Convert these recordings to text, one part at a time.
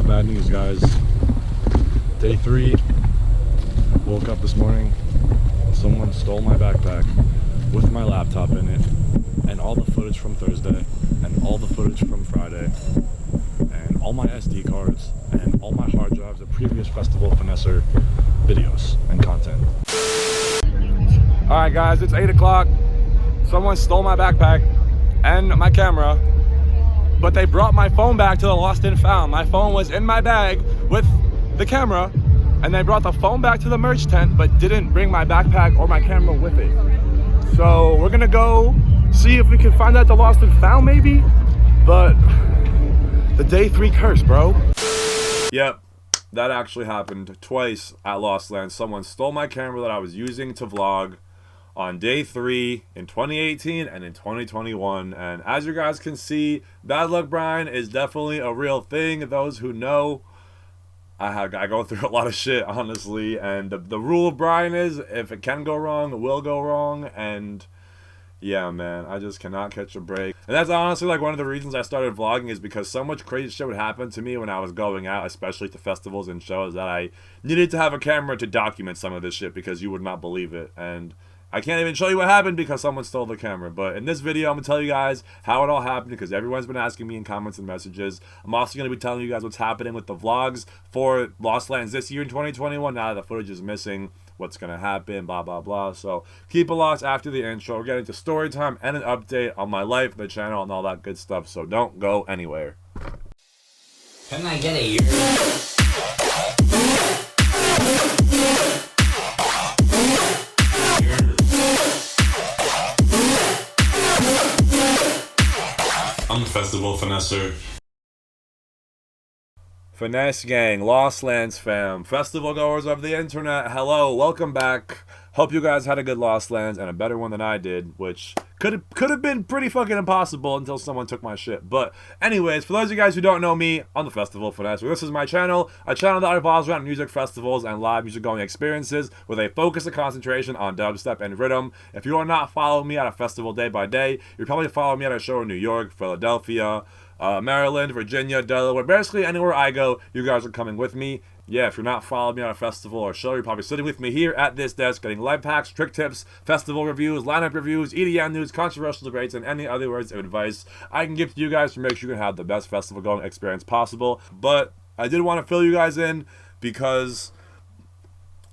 Bad news, guys. Day 3. Woke up this morning. Someone stole my backpack with my laptop in it, and all the footage from Thursday, and all the footage from Friday, and all my SD cards, and all my hard drives of previous festival Finesser videos and content. Alright guys, it's 8 o'clock. Someone stole my backpack and my camera, but they brought my phone back to the lost and found. My phone was in my bag with the camera, and they brought the phone back to the merch tent, but didn't bring my backpack or my camera with it. So we're gonna go see if we can find out the lost and found maybe, but the day 3 curse, bro. Yep, that actually happened twice at Lost Land. Someone stole my camera that I was using to vlog on day 3 in 2018 and in 2021, and as you guys can see, bad luck Brian is definitely a real thing. Those who know, I go through a lot of shit, honestly, and the rule of Brian is if it can go wrong, it will go wrong. And yeah, man, I just cannot catch a break. And that's honestly like one of the reasons I started vlogging, is because so much crazy shit would happen to me when I was going out, especially to festivals and shows, that I needed to have a camera to document some of this shit, because you would not believe it. And I can't even show you what happened because someone stole the camera. But in this video, I'm going to tell you guys how it all happened, because everyone's been asking me in comments and messages. I'm also going to be telling you guys what's happening with the vlogs for Lost Lands this year in 2021. Now that the footage is missing, what's going to happen, blah, blah, blah. So keep it locked after the intro. We're getting to story time and an update on my life, the channel, and all that good stuff. So don't go anywhere. Can I get a year? I'm the festival Finesser. Finesse gang, Lost Lands fam, festival goers of the internet, hello, welcome back. Hope you guys had a good Lost Lands and a better one than I did, which could have been pretty fucking impossible until someone took my shit. But anyways, for those of you guys who don't know me, I'm the festival Finesser. This is my channel, a channel that revolves around music festivals and live music going experiences with a focus and concentration on dubstep and rhythm. If you are not following me at a festival day by day, you're probably following me at a show in New York, Philadelphia, Maryland, Virginia, Delaware. Basically anywhere I go, you guys are coming with me. Yeah, if you're not following me on a festival or show, you're probably sitting with me here at this desk getting life hacks, trick tips, festival reviews, lineup reviews, EDM news, controversial debates, and any other words of advice I can give to you guys to make sure you can have the best festival going experience possible. But I did want to fill you guys in because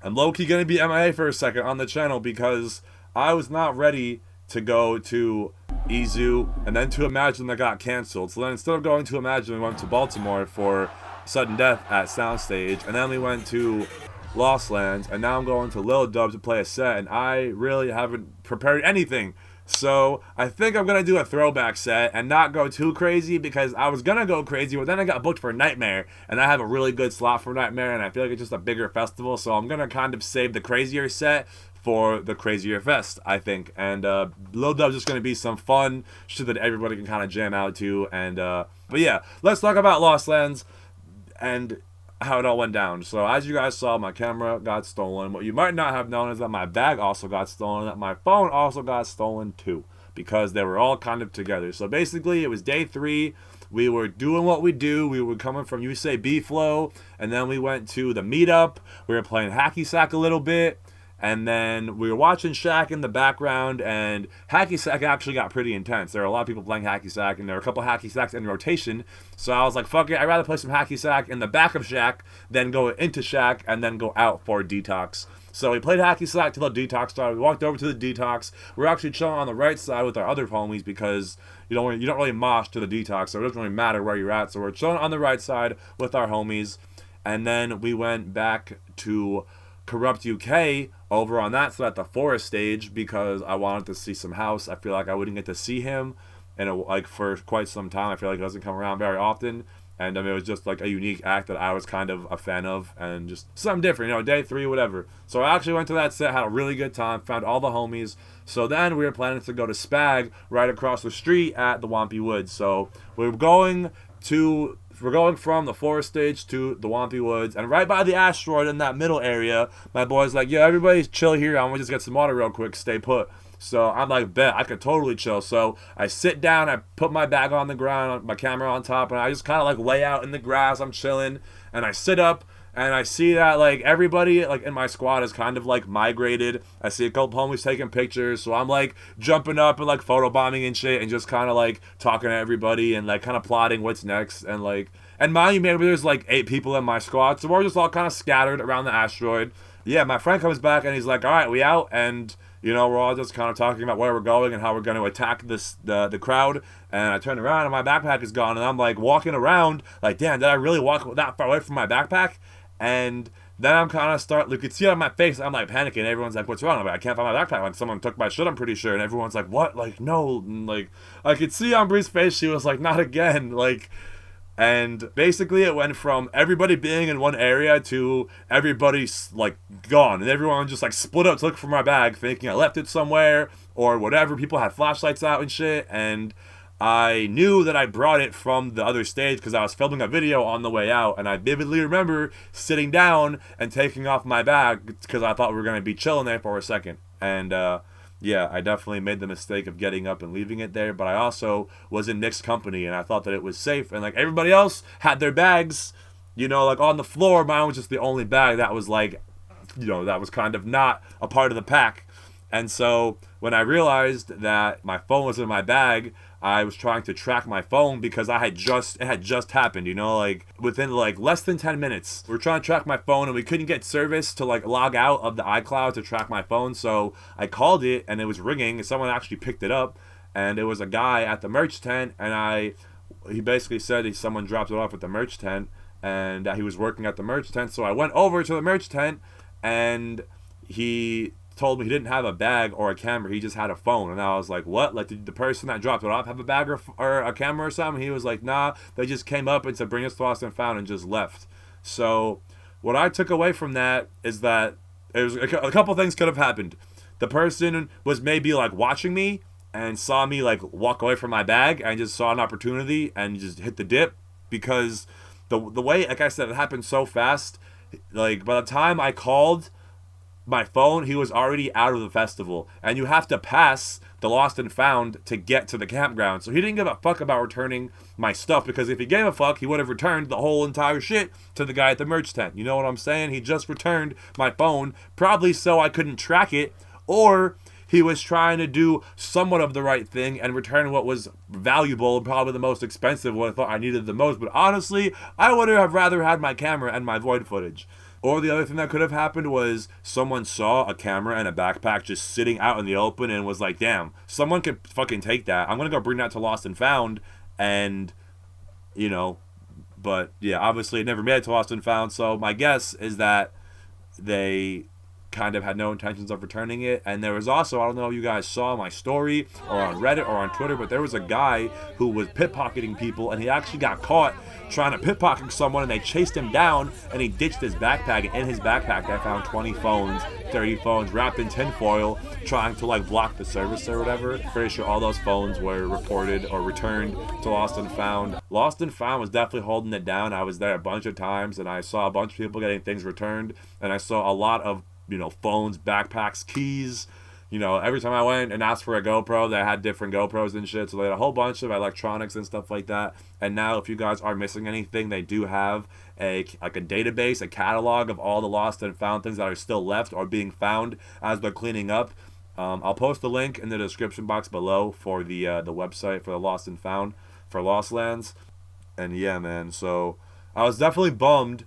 I'm low-key going to be MIA for a second on the channel, because I was not ready to go to Izu and then to Imagine that got canceled. So then instead of going to Imagine, we went to Baltimore for Sudden Death at Soundstage, and then we went to Lost Lands, and now I'm going to Lil Dubz to play a set, and I really haven't prepared anything. So I think I'm gonna do a throwback set and not go too crazy, because I was gonna go crazy, but then I got booked for Nightmare, and I have a really good slot for Nightmare, and I feel like it's just a bigger festival, so I'm gonna kind of save the crazier set for the crazier fest, I think. And Lil Dubz is just gonna be some fun shit that everybody can kind of jam out to. And but yeah, let's talk about Lost Lands and how it all went down. So as you guys saw, my camera got stolen. What you might not have known is that my bag also got stolen, that my phone also got stolen too, because they were all kind of together. So basically it was day 3. We were doing what we do. We were coming from Usaybflow, and then we went to the meetup. We were playing hacky sack a little bit, and then we were watching Shaq in the background, and hacky sack actually got pretty intense. There were a lot of people playing hacky sack, and there were a couple hacky sacks in rotation. So I was like, fuck it, I'd rather play some hacky sack in the back of Shaq than go into Shaq and then go out for Detox. So we played hacky sack till the Detox started. We walked over to the Detox. We're actually chilling on the right side with our other homies, because you don't really mosh to the Detox, so it doesn't really matter where you're at. So we're chilling on the right side with our homies, and then we went back to Corrupt UK over on that side at the Forest stage, because I wanted to see some house. I feel like I wouldn't get to see him like for quite some time. I feel like he doesn't come around very often, and it was just like a unique act that I was kind of a fan of, and just something different, you know, day 3, whatever. So I actually went to that set, had a really good time, found all the homies. So then we were planning to go to Spag right across the street at the Wampy Woods. So we're going from the Forest stage to the Wampy Woods, and right by the asteroid in that middle area, my boy's like, yeah, everybody chill here, I'm gonna just get some water real quick, stay put. So I'm like, bet, I could totally chill. So I sit down, I put my bag on the ground, my camera on top, and I just kind of like lay out in the grass. I'm chilling, and I sit up, and I see that like everybody like in my squad is kind of like migrated. I see a couple homies taking pictures, so I'm like jumping up and like photobombing and shit, and just kind of like talking to everybody and like kind of plotting what's next. And like, and mind you, maybe there's like 8 people in my squad, so we're just all kind of scattered around the asteroid. Yeah, my friend comes back and he's like, all right, we out. And you know, we're all just kind of talking about where we're going and how we're going to attack the crowd. And I turn around and my backpack is gone, and I'm like walking around like, damn, did I really walk that far away from my backpack? And then I'm kind of you could see it on my face, I'm like panicking. Everyone's like, what's wrong? I'm like, I can't find my backpack. Like, someone took my shit, I'm pretty sure. And everyone's like, what? Like, no. And like, I could see on Bree's face, she was like, not again. Like, and basically it went from everybody being in one area to everybody like gone, and everyone just like split up to look for my bag, thinking I left it somewhere or whatever. People had flashlights out and shit, and I knew that I brought it from the other stage because I was filming a video on the way out, and I vividly remember sitting down and taking off my bag because I thought we were going to be chilling there for a second. And yeah, I definitely made the mistake of getting up and leaving it there, but I also was in mixed company, and I thought that it was safe, and like everybody else had their bags, you know, like on the floor. Mine was just the only bag that was like, you know, that was kind of not a part of the pack. And so when I realized that my phone was in my bag, I was trying to track my phone because it had just happened, you know, like within like less than 10 minutes. We were trying to track my phone, and we couldn't get service to like log out of the iCloud to track my phone. So I called it, and it was ringing, and someone actually picked it up, and it was a guy at the merch tent. And he basically said someone dropped it off at the merch tent, and that he was working at the merch tent. So I went over to the merch tent, and he told me he didn't have a bag or a camera, he just had a phone. And I was like, what? Like, did the person that dropped it off have a bag or a camera or something? He was like, nah, they just came up and said, bring us to Lost and Found, and just left. So what I took away from that is that it was a couple things could have happened. The person was maybe like watching me and saw me like walk away from my bag, and just saw an opportunity and just hit the dip, because the way, like I said, it happened so fast. Like, by the time I called my phone, he was already out of the festival, and you have to pass the Lost and Found to get to the campground. So he didn't give a fuck about returning my stuff, because if he gave a fuck, he would have returned the whole entire shit to the guy at the merch tent. You know what I'm saying? He just returned my phone, probably so I couldn't track it, or he was trying to do somewhat of the right thing and return what was valuable and probably the most expensive, what I thought I needed the most. But honestly, I would have rather had my camera and my Voyd footage. Or the other thing that could have happened was someone saw a camera and a backpack just sitting out in the open and was like, damn, someone could fucking take that. I'm going to go bring that to Lost and Found. And, you know, but yeah, obviously it never made it to Lost and Found. So my guess is that they kind of had no intentions of returning it. And there was also, I don't know if you guys saw my story or on Reddit or on Twitter, but there was a guy who was pickpocketing people, and he actually got caught trying to pickpocket someone, and they chased him down, and he ditched his backpack. And in his backpack they found 20 phones, 30 phones wrapped in tinfoil, trying to like block the service or whatever. Pretty sure all those phones were reported or returned to Lost and Found. Lost and Found was definitely holding it down. I was there a bunch of times, and I saw a bunch of people getting things returned, and I saw a lot of, you know, phones, backpacks, keys. You know, every time I went and asked for a GoPro, they had different GoPros and shit. So they had a whole bunch of electronics and stuff like that. And now, if you guys are missing anything, they do have a database, a catalog of all the lost and found things that are still left or being found as they're cleaning up. I'll post the link in the description box below for the website for the Lost and Found for Lost Lands. And yeah, man. So I was definitely bummed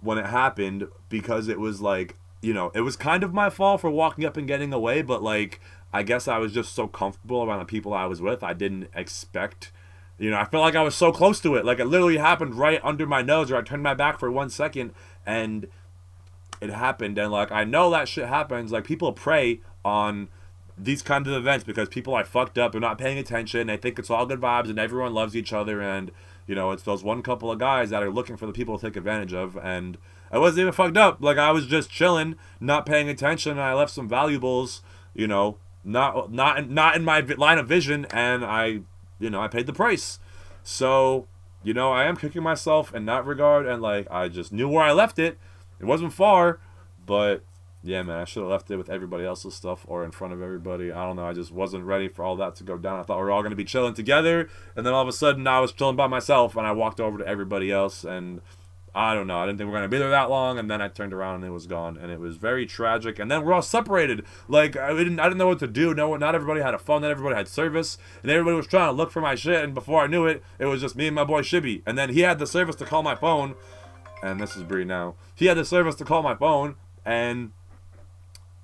when it happened, because it was like, you know, it was kind of my fault for walking up and getting away, but like, I guess I was just so comfortable around the people I was with. I didn't expect, you know, I felt like I was so close to it. Like, it literally happened right under my nose, or I turned my back for 1 second and it happened. And like, I know that shit happens. Like, people prey on these kinds of events because people are fucked up, they're not paying attention, they think it's all good vibes and everyone loves each other, and you know, it's those one couple of guys that are looking for the people to take advantage of. And I wasn't even fucked up. Like, I was just chilling, not paying attention, and I left some valuables, you know, not in my line of vision, and I paid the price. So, you know, I am kicking myself in that regard, and like, I just knew where I left it. It wasn't far, but Yeah, man, I should have left it with everybody else's stuff or in front of everybody. I don't know. I just wasn't ready for all that to go down. I thought we were all going to be chilling together. And then all of a sudden, I was chilling by myself and I walked over to everybody else. And I don't know. I didn't think we were going to be there that long. And then I turned around and it was gone. And it was very tragic. And then we're all separated. Like, I didn't know what to do. No, not everybody had a phone. Not everybody had service. And everybody was trying to look for my shit. And before I knew it, it was just me and my boy Shibby. And then he had the service to call my phone. And this is Bree now. He had the service to call my phone. And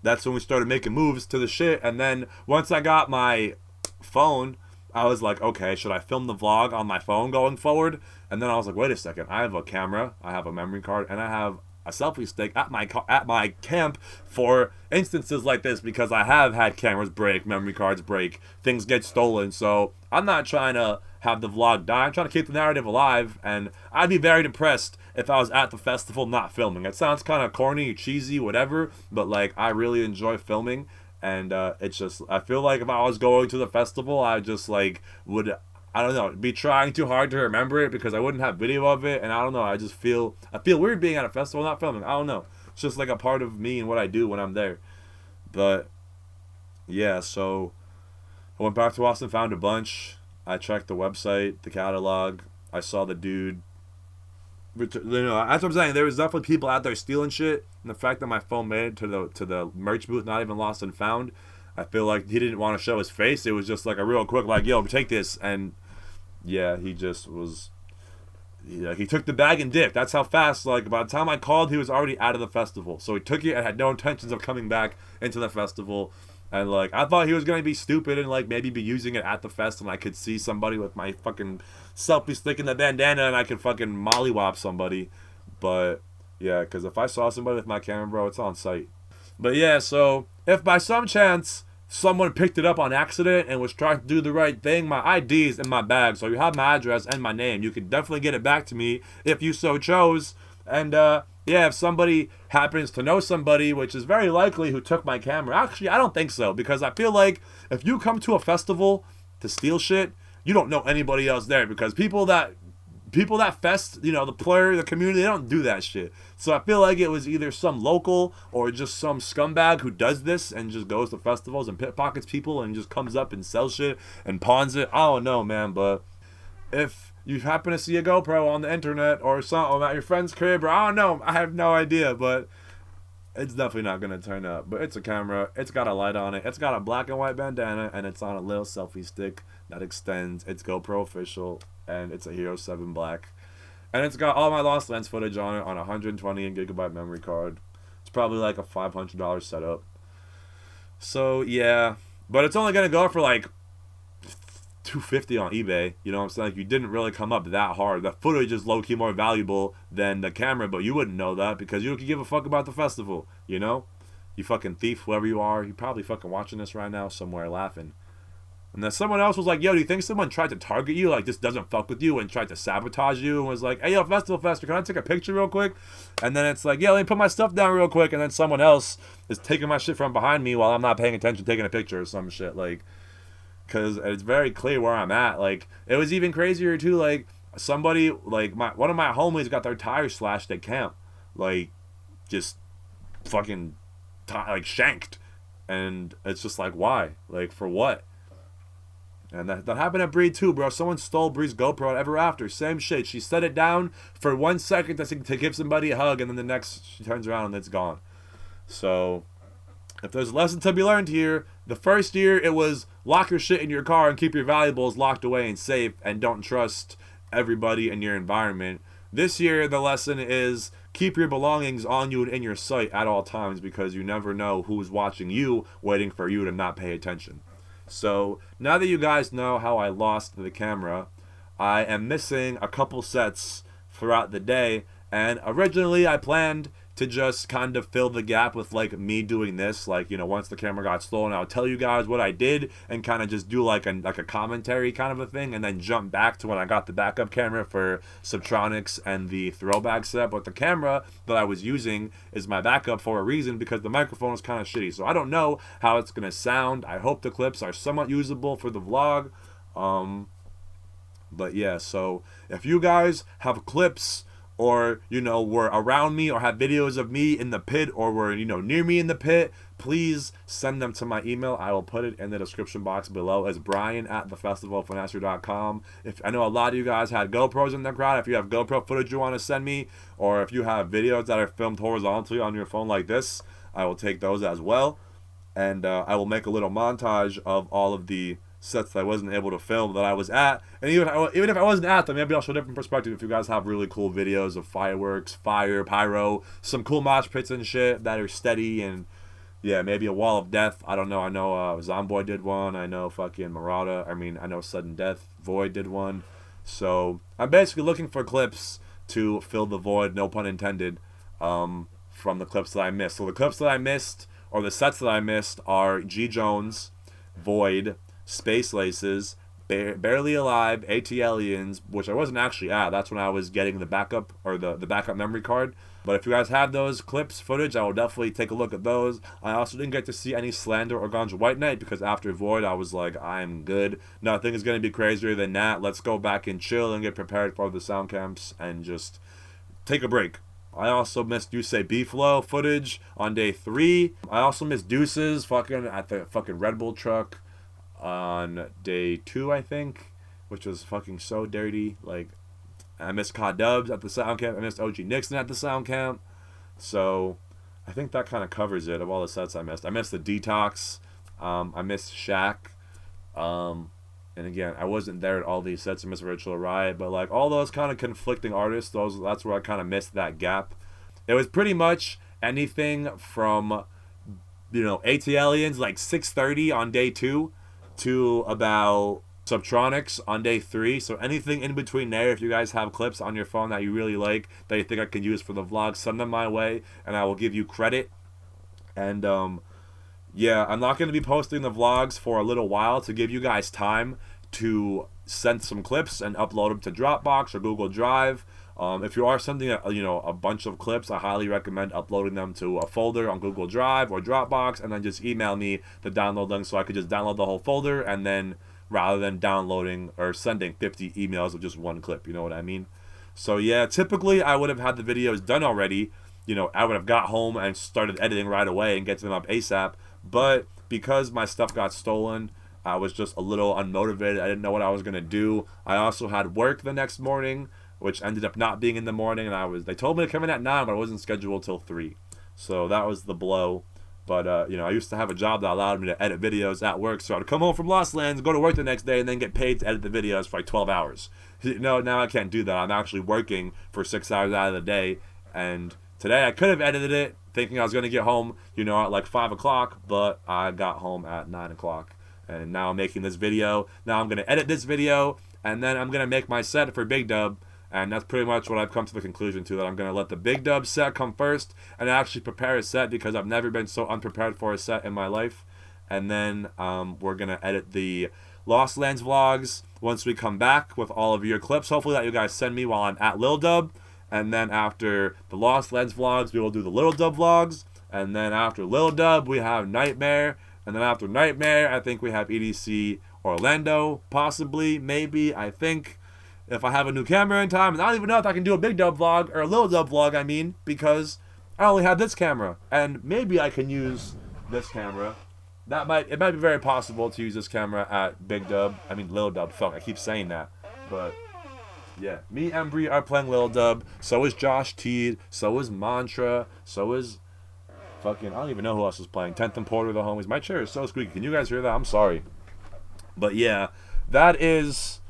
that's when we started making moves to the shit. And then once I got my phone, I was like, okay, should I film the vlog on my phone going forward? And then I was like, wait a second, I have a camera, I have a memory card, and I have a selfie stick at my camp for instances like this, because I have had cameras break, memory cards break, things get stolen. So I'm not trying to have the vlog die. I'm trying to keep the narrative alive, and I'd be very depressed if I was at the festival not filming. It sounds kind of corny, cheesy, whatever, but like I really enjoy filming, and it's just, I feel like if I was going to the festival, I just like would, I don't know, be trying too hard to remember it because I wouldn't have video of it. And I don't know, I feel weird being at a festival not filming. I don't know, it's just like a part of me and what I do when I'm there. But yeah, so I went back to Austin, found a bunch. I checked the website, the catalog. I saw the dude. You know, that's what I'm saying. There was definitely people out there stealing shit, and the fact that my phone made it to the merch booth, not even lost and found, I feel like he didn't want to show his face. It was just like a real quick, like, yo, take this. And yeah, he just was. Yeah, he took the bag and dipped. That's how fast. Like by the time I called, he was already out of the festival. So he took it and had no intentions of coming back into the festival. And like I thought he was gonna be stupid and like maybe be using it at the fest, and I could see somebody with my fucking selfie stick in the bandana and I could fucking mollywop somebody. But yeah, because if I saw somebody with my camera, bro, it's on sight. But yeah, so if by some chance someone picked it up on accident and was trying to do the right thing, my ID's in my bag, so you have my address and my name. You can definitely get it back to me if you so chose. And yeah, if somebody happens to know somebody, which is very likely, who took my camera. Actually, I don't think so, because I feel like if you come to a festival to steal shit, you don't know anybody else there, because people that fest, you know, the community, they don't do that shit. So I feel like it was either some local or just some scumbag who does this and just goes to festivals and pickpockets people and just comes up and sells shit and pawns it. I don't know, man, but if you happen to see a GoPro on the internet or something at your friend's crib, or I don't know, I have no idea, but it's definitely not going to turn up. But it's a camera, it's got a light on it, it's got a black and white bandana, and it's on a little selfie stick that extends. It's GoPro official, and it's a Hero 7 Black. And it's got all my lost lens footage on it on a 120 gigabyte memory card. It's probably like a $500 setup. So yeah, but it's only going to go for like $250 on eBay. You know what I'm saying? Like, you didn't really come up that hard. The footage is low-key more valuable than the camera, but you wouldn't know that because you don't give a fuck about the festival, you know? You fucking thief, whoever you are. You're probably fucking watching this right now somewhere laughing. And then someone else was like, yo, do you think someone tried to target you, like, this doesn't fuck with you, and tried to sabotage you, and was like, hey, yo, Festival Fester, can I take a picture real quick? And then it's like, yeah, let me put my stuff down real quick, and then someone else is taking my shit from behind me while I'm not paying attention, taking a picture or some shit, like, because it's very clear where I'm at. Like, it was even crazier too, like, somebody, like, one of my homies got their tires slashed at camp, like, just fucking like shanked. And it's just like, why? Like, for what? And that happened at Bree too, bro. Someone stole Bree's GoPro ever after. Same shit. She set it down for 1 second to give somebody a hug, and then the next she turns around and it's gone. So if there's a lesson to be learned here, the first year it was lock your shit in your car and keep your valuables locked away and safe, and don't trust everybody in your environment. This year the lesson is keep your belongings on you and in your sight at all times, because you never know who's watching you, waiting for you to not pay attention. So now that you guys know how I lost the camera, I am missing a couple sets throughout the day, and originally I planned to just kind of fill the gap with like me doing this, like, you know, once the camera got stolen, I'll tell you guys what I did and kind of just do like a commentary kind of a thing, and then jump back to when I got the backup camera for Subtronics and the Throwback set. But the camera that I was using is my backup for a reason, because the microphone is kind of shitty, so I don't know how it's gonna sound. I hope the clips are somewhat usable for the vlog. But yeah, so if you guys have clips or, you know, were around me or have videos of me in the pit or were, you know, near me in the pit, please send them to my email. I will put it in the description box below as brian@thefestivalfinesser.com. If I know a lot of you guys had GoPros in the crowd, if you have GoPro footage you want to send me, or if you have videos that are filmed horizontally on your phone like this, I will take those as well. And I will make a little montage of all of the sets that I wasn't able to film that I was at. And even if I wasn't at them, maybe I'll show a different perspective. If you guys have really cool videos of fireworks, fire, pyro, some cool mosh pits and shit that are steady, and yeah, maybe a wall of death. I don't know. I know Zomboy did one. I know fucking Marauda. I know Sudden Death. Voyd did one. So I'm basically looking for clips to fill the void, no pun intended, from the clips that I missed. So the clips that I missed, or the sets that I missed, are G. Jones, Voyd, Space Laces, Barely Alive, AT-Aliens, which I wasn't actually at. That's when I was getting the backup, or the backup memory card. But if you guys have those clips, footage, I will definitely take a look at those. I also didn't get to see any Slander or Ganja White Knight because after Voyd, I was like, I'm good. Nothing is going to be crazier than that. Let's go back and chill and get prepared for the sound camps and just take a break. I also missed Usaybflow footage on day 3. I also missed Deuces fucking at the fucking Red Bull truck on day 2, I think, which was fucking so dirty. Like, I missed Dubz at the sound camp. I missed OG Nixin at the sound camp. So I think that kind of covers it of all the sets I missed. I missed the Detox. I missed Shaq. And again, I wasn't there at all these sets. I missed Virtual Riot, but like all those kind of conflicting artists, that's where I kind of missed that gap. It was pretty much anything from, you know, AT-Aliens like 6:30 on day 2 to about Subtronics on day 3. So anything in between there, if you guys have clips on your phone that you really like, that you think I can use for the vlog, send them my way and I will give you credit. And yeah, I'm not going to be posting the vlogs for a little while to give you guys time to send some clips and upload them to Dropbox or Google Drive. If you are sending a bunch of clips, I highly recommend uploading them to a folder on Google Drive or Dropbox, and then just email me the download link so I could just download the whole folder, and then rather than downloading or sending 50 emails of just one clip, you know what I mean? So yeah, typically I would have had the videos done already. You know, I would have got home and started editing right away and get them up ASAP. But because my stuff got stolen, I was just a little unmotivated. I didn't know what I was gonna do. I also had work the next morning, which ended up not being in the morning, and they told me to come in at 9, but I wasn't scheduled till 3. So that was the blow. But, you know, I used to have a job that allowed me to edit videos at work, so I'd come home from Lost Lands, go to work the next day, and then get paid to edit the videos for like 12 hours. No, now I can't do that. I'm actually working for 6 hours out of the day, and today I could have edited it, thinking I was going to get home, you know, at like 5 o'clock, but I got home at 9 o'clock. And now I'm making this video. Now I'm going to edit this video, and then I'm going to make my set for Big Dub. And that's pretty much what I've come to the conclusion to, that I'm going to let the Big Dub set come first and actually prepare a set, because I've never been so unprepared for a set in my life. And then we're going to edit the Lost Lands vlogs once we come back with all of your clips, hopefully that you guys send me while I'm at Lil Dub. And then after the Lost Lands vlogs, we will do the Lil Dub vlogs. And then after Lil Dub, we have Nightmare. And then after Nightmare, I think we have EDC Orlando, possibly, maybe, I think. If I have a new camera in time, and I don't even know if I can do a Big Dub vlog, or a Lil Dub vlog, I mean, because I only have this camera, and maybe I can use this camera. It might be very possible to use this camera at Big Dub, Lil Dub, fuck, I keep saying that, but yeah, me and Bree are playing Lil Dub, so is Josh Teed, so is Mantra, so is fucking, I don't even know who else is playing, 10th and Porter, the homies. My chair is so squeaky, can you guys hear that? I'm sorry. But yeah, that is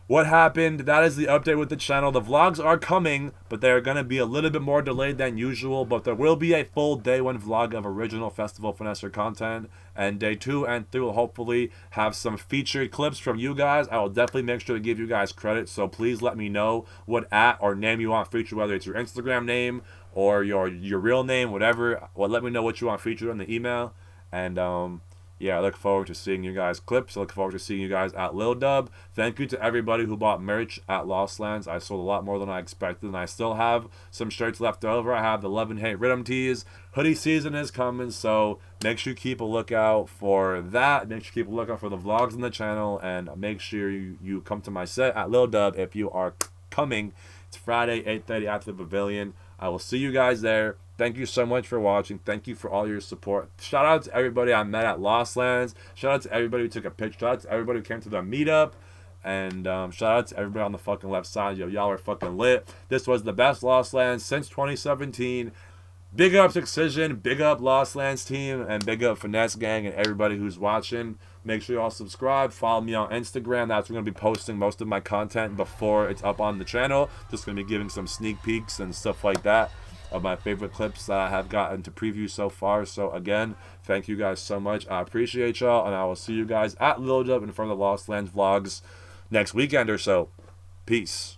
what happened. That is the update with the channel. The vlogs are coming, but they're going to be a little bit more delayed than usual, but there will be a full day 1 vlog of original Festival Finesser content, and day 2 and 3 will hopefully have some featured clips from you guys. I will definitely make sure to give you guys credit, so please let me know what or name you want featured, whether it's your Instagram name or your real name, whatever. Well, let me know what you want featured in the email, and yeah, I look forward to seeing you guys clips. I look forward to seeing you guys at Lil Dub. Thank you to everybody who bought merch at Lost Lands. I sold a lot more than I expected, and I still have some shirts left over. I have the Love and Hate Rhythm tees. Hoodie season is coming, so make sure you keep a lookout for that. Make sure you keep a lookout for the vlogs on the channel, and make sure you come to my set at Lil Dub if you are coming It's Friday, 8:30 at the Pavilion. I will see you guys there. Thank you so much for watching. Thank you for all your support. Shout out to everybody I met at Lost Lands. Shout out to everybody who took a picture. Shout out to everybody who came to the meetup. And shout out to everybody on the fucking left side. Yo, y'all are fucking lit. This was the best Lost Lands since 2017. Big up Excision, big up Lost Lands team, and big up Finesse Gang and everybody who's watching. Make sure you all subscribe. Follow me on Instagram. That's where I'm going to be posting most of my content before it's up on the channel. Just going to be giving some sneak peeks and stuff like that of my favorite clips that I have gotten to preview so far. So again, thank you guys so much. I appreciate y'all, and I will see you guys at Lil Dub in front of the Lost Lands vlogs next weekend or so. Peace.